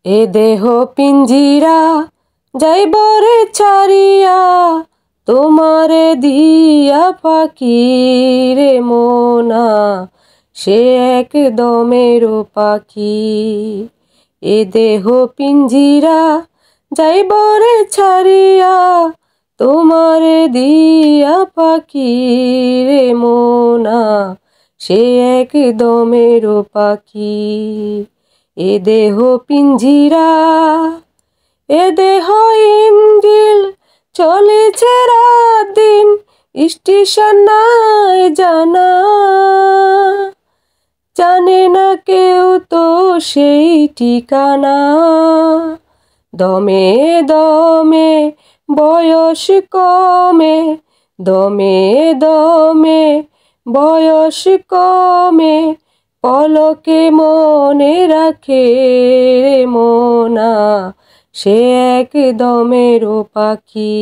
এ দেহ পিঞ্জিরা যাইবরে ছাড়িয়া, তোমারে দিয়া পাখি রে মোনা, সে এক দমের পাখি। এ দেহ পিঞ্জিরা যাইবরে ছাড়িয়া, তোমারে দিয়া পাখি রে মোনা, সে এক দমের পাখি। এ দেহ পিঞ্জিরা, এ দেহ ইঞ্জিল, চলেছে রাত দিন, স্টেশন নাই জানা, জানে না কেউ তো সেই ঠিকানা। দমে দমে বয়স কমে, দমে দমে বয়স কমে, পলকে মনে রাখে রে মোনা, সে এক দমের পাখি।